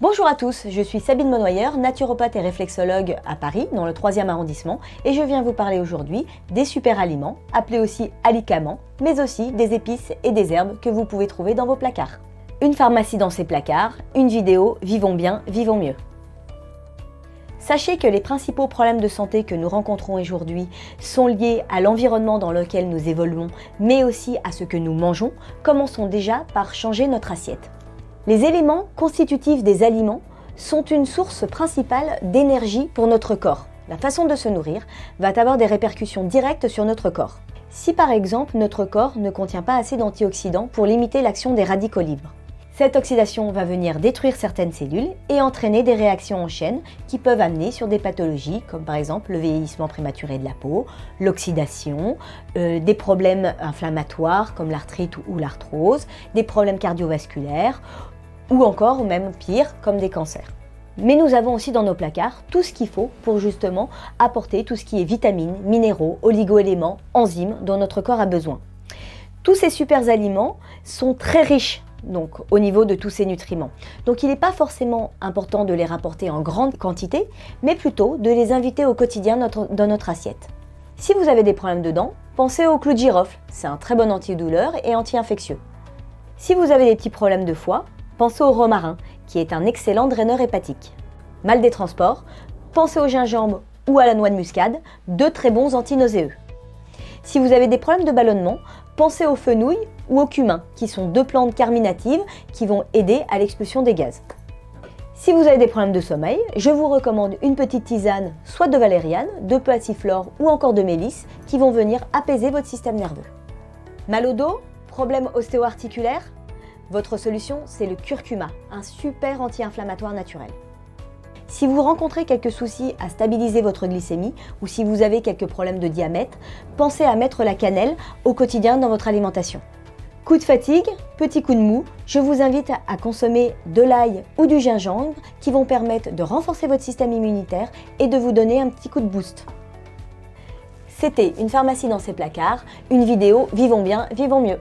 Bonjour à tous, je suis Sabine Monnoyer, naturopathe et réflexologue à Paris, dans le 3e arrondissement, et je viens vous parler aujourd'hui des super aliments, appelés aussi alicaments, mais aussi des épices et des herbes que vous pouvez trouver dans vos placards. Une pharmacie dans ses placards, une vidéo, vivons bien, vivons mieux. Sachez que les principaux problèmes de santé que nous rencontrons aujourd'hui sont liés à l'environnement dans lequel nous évoluons, mais aussi à ce que nous mangeons. Commençons déjà par changer notre assiette. Les éléments constitutifs des aliments sont une source principale d'énergie pour notre corps. La façon de se nourrir va avoir des répercussions directes sur notre corps. Si par exemple notre corps ne contient pas assez d'antioxydants pour limiter l'action des radicaux libres, cette oxydation va venir détruire certaines cellules et entraîner des réactions en chaîne qui peuvent amener sur des pathologies comme par exemple le vieillissement prématuré de la peau, l'oxydation, des problèmes inflammatoires comme l'arthrite ou l'arthrose, des problèmes cardiovasculaires ou encore, ou même pire, comme des cancers. Mais nous avons aussi dans nos placards tout ce qu'il faut pour justement apporter tout ce qui est vitamines, minéraux, oligo-éléments, enzymes dont notre corps a besoin. Tous ces super aliments sont très riches donc au niveau de tous ces nutriments. Donc il n'est pas forcément important de les rapporter en grande quantité, mais plutôt de les inviter au quotidien dans notre assiette. Si vous avez des problèmes de dents, pensez au clou de girofle, c'est un très bon antidouleur et anti-infectieux. Si vous avez des petits problèmes de foie, pensez au romarin, qui est un excellent draineur hépatique. Mal des transports, pensez au gingembre ou à la noix de muscade, deux très bons antinauséeux. Si vous avez des problèmes de ballonnement, pensez au fenouil ou au cumin, qui sont deux plantes carminatives qui vont aider à l'expulsion des gaz. Si vous avez des problèmes de sommeil, je vous recommande une petite tisane, soit de valériane, de passiflore ou encore de mélisse, qui vont venir apaiser votre système nerveux. Mal au dos, problème ostéo-articulaire? Votre solution, c'est le curcuma, un super anti-inflammatoire naturel. Si vous rencontrez quelques soucis à stabiliser votre glycémie ou si vous avez quelques problèmes de diabète, pensez à mettre la cannelle au quotidien dans votre alimentation. Coup de fatigue, petit coup de mou, je vous invite à consommer de l'ail ou du gingembre qui vont permettre de renforcer votre système immunitaire et de vous donner un petit coup de boost. C'était une pharmacie dans ses placards, une vidéo Vivons bien, vivons mieux.